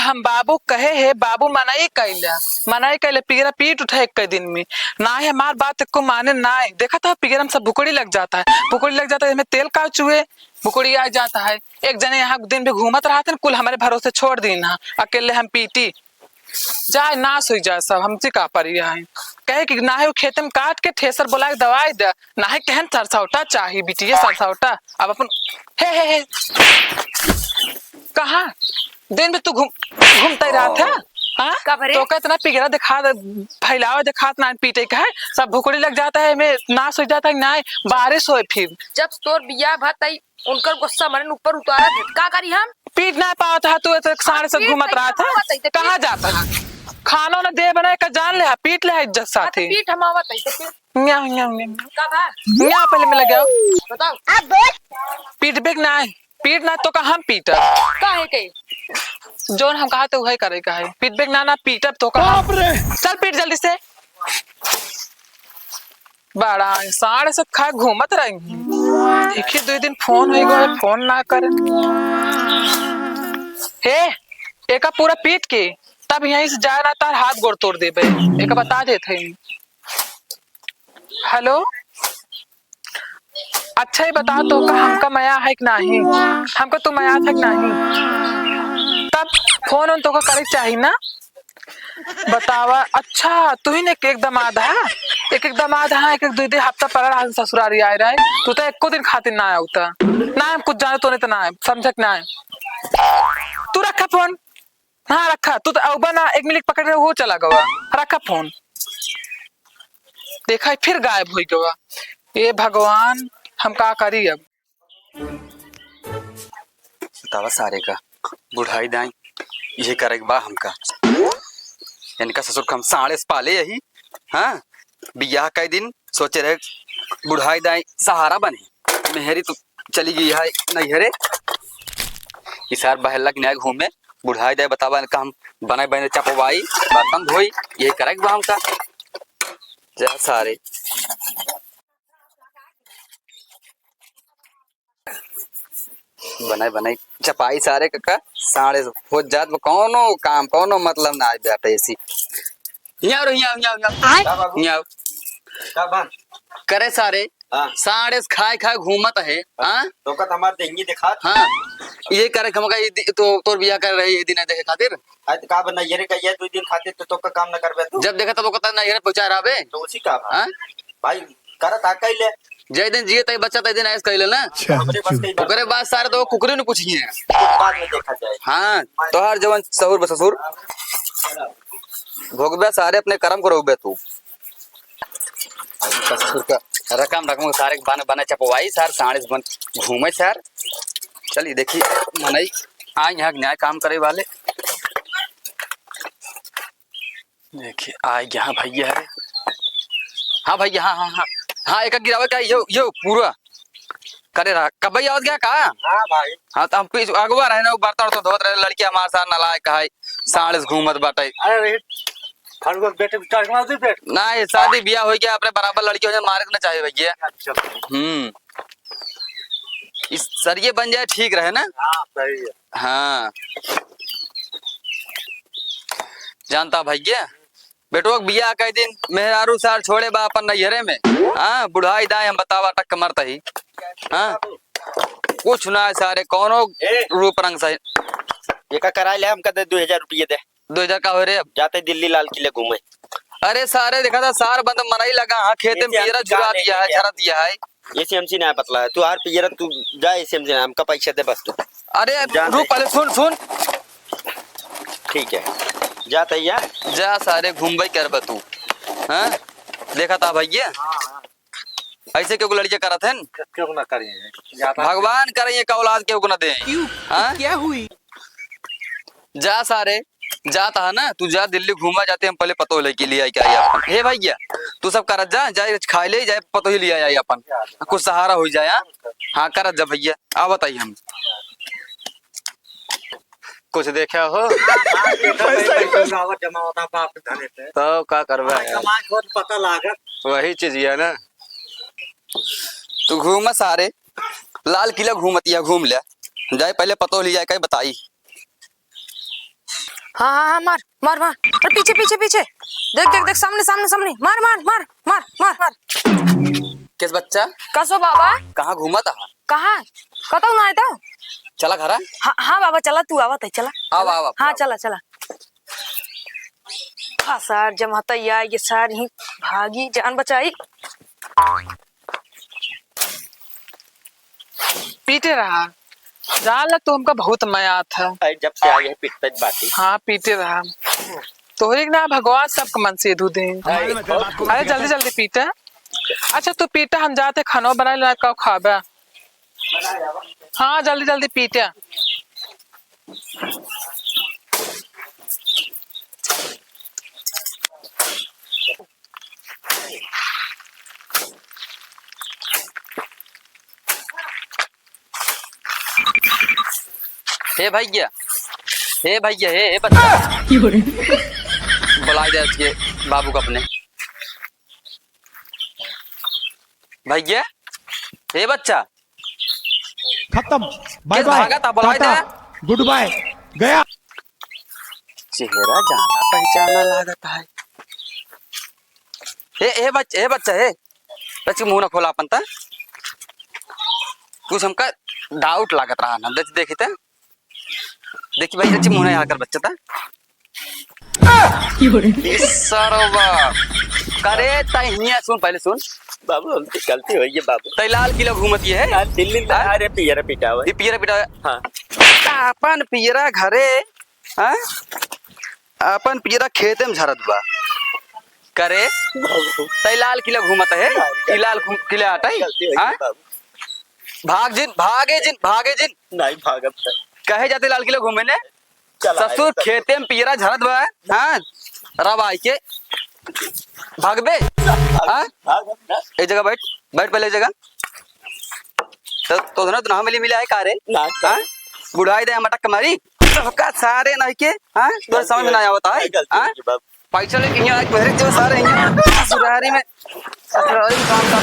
हम बाबू कहे है, बाबू मनाई कैले पिगरा पीट उठे एक दिन में ना है। हमार बात को माने ना है। देखा था पिगरा में सब भुकड़ी लग जाता है, भुकड़ी लग जाता है, इसमें तेल का चूहे भुकड़ी आ जाता है। एक जने यहाँ दिन भी घूमत रहा था, कुल हमारे भरोसे छोड़ दी ना, अकेले हम पीटी जाए नाश हो जाए सब। हमसे का परिया है कहे कि ना है वो खेत में काट के ठेसर बोला के दवाई दे, ना है कहन सरसौटा चाहिए बिटिया सरसौटा। अब अपन हे कहा दिन में तू घूमता ही रहा था। हाँ तो इतना पिघरा दिखा फैलावा दिखात ना पीटे का है, सब भुकड़ी लग जाता है, में नाश हो जाता है। ना बारिश हो फिर जब तोर बिया भतई उनकर गुस्सा मन ऊपर उतारा थे का करी हम पीट ना पावा था। तू साढ़े से घूमत रहा था, कहाँ जाता है? खाना ना दे बनाए का जान ले, पीट ले इज्जत साथे। पीठ हम आवत है तो न्या न्या न्या का बा न्या पहले में लगे बताओ। अब पीट बेक ना है, पीट ना तो का हम पीट काहे के जोन हम कहा तो वही करे का है। पीट बेक ना पीटब तो का चल पीट जल्दी से। बड़ा साढ़े से खा घूमत रहेंगे। देखिए 2 दिन फोन हो गए, फोन ना करे हे एक पूरा पीट के तब यहीं से जाए ना तार हाथ गोड़ तोड़ दे एक बता देते। हेलो अच्छा ही बता तो का हमका माया है कि नहीं, हमको तू माया था कि नहीं, तब फोन उन तो का करे चाहिए ना बतावा। अच्छा तू ही ने एक दमाद है, एक दमाद है, एक 2 हफ्ता पड़ा रहा ससुरारी आए रहा है। तू तो एको दिन खातिर ना आया उता ना, हम कुछ जाने तो नहीं तो ना है समझ ना है। तू रखा फोन, हाँ रखा तू तो अबा ना 1 मिनट पकड़ वो चला गवा, रखा फोन। देखा फिर गायब हो गवा। ये भगवान हम का करी अब। बतावा सारे का बुढ़ाई दाई ये करे बा हमका, इनका ससुर हम साढ़े से पाले यही। हाँ बियाह कई दिन सोचे रहे बुढ़ाई दाई सहारा बने, मेहरी तो चली गई है नैहरे, इस सार बहला की न्याय घूमे। बुढ़ाई दाई बतावा इनका हम बनाए बने चपवाई बर्तन धोई, यही करे बा हमका। जा सारे बनाई बनाई चपाई सारे का साढ़े हो जात कौनो काम कौनो मतलब ना है बेटा ऐसी। करे सारे साढ़े खाए खाए घूमत है। हाँ तो का हमारे देंगी दिखा। हाँ ये करे हम तो तोर बियाह कर रही है दिन देखे खातिर आज का बना ये रे कहिए 2 दिन खातिर तो का काम न करबे तू। जब देखा तो कहता ना ये पहुंचा रहा बे तो उसी का हाँ भाई करत आ कइले जय दिन जिए तई बच्चा तई दिन ऐस कहले ना। हमरे बस कई ओकरे बाद सारे तो कुकरी ने पूछिए बाद में देखा जाए। हाँ तो हर जवन ससुर बसुर भोगबे सारे अपने कर्म करोगे तू। ससुर का रकम रकम सारे बन बने चपवाई सार साढ़े बन घूमे सार। चलिए देखिए मनई आ यहाँ न्याय काम करे वाले देखिए आ यहाँ भैया है। हाँ भैया हाँ हाँ हाँ हाँ एक गिरावे का यो पूरा करे रहा कब भैया आवत गया का। हां भाई हाँ तो हम पीछे अगवा रहे ना बर्तन तो धोत रहे लड़की हमारे साथ नलायक है साढ़े घूमत बाटे। अरे फड़वा बेटे चढ़वा दे बेट ना ये शादी बियाह हो गया अपने बराबर लड़की हो जाए मारे ना चाहिए भैया। इस सरिये बन जाए ठीक रहे ना। हां सही है। हाँ जानता भैया बेटो बियाह कई दिन मेहरारू सार छोड़े बा अपन नैहरे में। हाँ बुढ़ाई दाए हम बतावा टक मरता ही। हाँ कुछ ना सारे कौनो रूप रंग सही ये का करा ले हमका दे 2000 रुपये दे। 2000 का हो रहे अब जाते दिल्ली लाल किले घूमे। अरे सारे देखा था सार बंद मनाई लगा। हाँ खेते में पियरा जुड़ा दिया है झरा दिया है। ये सीएमसी ने बतला है तू हर पियरा तू जा सीएमसी ने हमका पैसा दे बस तू। अरे रुक पहले सुन ठीक है जा तैया जा सारे घूमबई कर तू। हाँ देखा था भैया ऐसे क्यों लड़के करत हैं क्यों ना करिए भगवान करें का औलाद क्यों ना दे। हाँ क्या हुई जा सारे जाता है ना तू जा दिल्ली घूमा जाते हम पहले पतो लेके लिए आई क्या अपन हे भैया तू सब करत जा जाए खाए ले जाए पतो ही लिया आई अपन कुछ सहारा हो जाए। हाँ करत जा भैया आ बताइए हम कुछ देखा हो जमा होता बाप धने पे तो का करवा पता लागत वही चीज है ना। तू घूम सारे लाल किला घूमतिया घूम ले जाए पहले पतो ली जाए कहीं बताई। हाँ हाँ हाँ मार मार मार अरे पीछे पीछे पीछे देख देख देख सामने सामने सामने मार मार मार मार मार मार किस बच्चा कसो बाबा कहाँ घूमा था? कहाँ कतौ ना आया चला घरा हाँ हाँ बाबा चला तू आवत है चला आव आव हाँ चला चला हाँ सर जमाता या ये सर ही भागी जान बचाई पीटे रहा जाला तो हमका बहुत मया था। अरे जब से आ गए पिटपट बाती हाँ पीटे रहा तोहरे ना भगवान सबका मन से दे। अरे जल्दी जल्दी पीटे। अच्छा तू पीटा हम जाते खाना बना लेना का खाबा। हाँ जल्दी जल्दी पीटे। हे भैया हे भैया हे बच्चा बुला दे उसके बाबू को अपने। भैया हे बच्चा खत्म बाय बाय भागा था बुला दे। गुड बाय गया। चेहरा जाना पहचाना लागता है। हे बच्चा हे बच्चे मुंह ना खोला अपन ता कुछ हमका डाउट लागत रहा ना देखी थे देखी भाई अच्छी मुंह ना आकर बच्चा था सरवा करे तहिया सुन पहले सुन बाबू हमसे गलती हुई है बाबू। तई लाल किला घूमती है यार दिल्ली में अरे पियरा पिटा हुआ है। ये पियरा पिटा हाँ अपन पियरा घरे हाँ अपन पियरा खेते में झरत बा करे बाबू तई लाल किला घूमत है ई लाल किला हटाई गलती हुई हाँ है बाबू। भागे जिन नहीं भागब सर। कहे जाते लाल किला घूमे ने चला ससुर खेते में पियरा झरत बा हाँ रब आई के भागबे हाँ भागब ना एक जगह बैठ बैठ पहले एक जगह तो ना दुना मिली मिला है कारे ना हाँ बुढ़ाई दे मटक मारी सबका सारे नहीं के हाँ तो समझ में ना आवता है गलती हाँ हुई है बाबू। पैसा लेके यहाँ एक बहरे जो सारे यहाँ ससुरारी में काम कर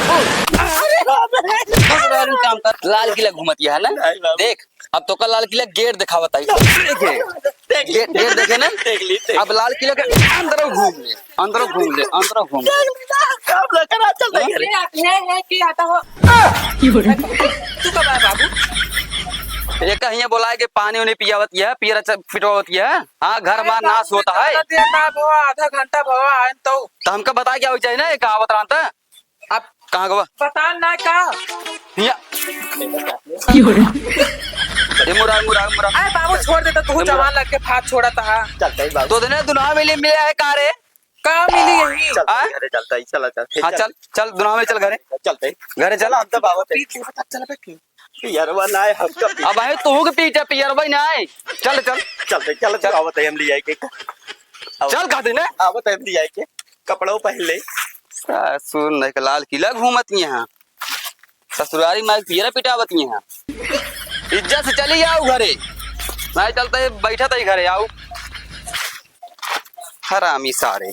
ससुरारी में काम कर लाल किला घूमती है ना नहीं बाबू। देख अब तो का लाल किला गेट दिखावता है देखे गेट देखे ना देख ली अब लाल किला के अंदर घूम ले अंदर घूम ले अंदर घूम ले काम ना करा चल नहीं करे। तू कब आया बाबू? ये कहीं बोला कि पानी उन्हें पियावती है पियर पिटवाती है हाँ घर बार नाश होता है ना भवा आधा घंटा भवा आए तो हमका बता क्या हो चाहिए ना कहावत रहा अब कहाँ गवा पता ना का। ये मुरा मुरा मुरा अरे बाबू छोड़ देता तू जवान लग के फात छोड़ा था। चलता ही बाबू। तो दिन दुना मिले मिले है कारे का मिली यही चलता हाँ? ही घरे चलता ही चला चल। हाँ चल चल दुना में चल घरे चलते ही घरे चल चला हम तो बाबा थे। चल बैठ पियरवा ना है हमका पी- अब आए तू के पीछे पियर भाई ना आए चल चल चलते चल चल आवत है हम ले जाए के चल कहा दिन आवत है हम ले जाए के कपड़ों पहले सुन नहीं लाल किला घूमती यहाँ ससुरारी माई पियर पिटावती यहाँ इज्जत से चली जाओ घरे नहीं चलता बैठा था घरे आओ हरामी सारे।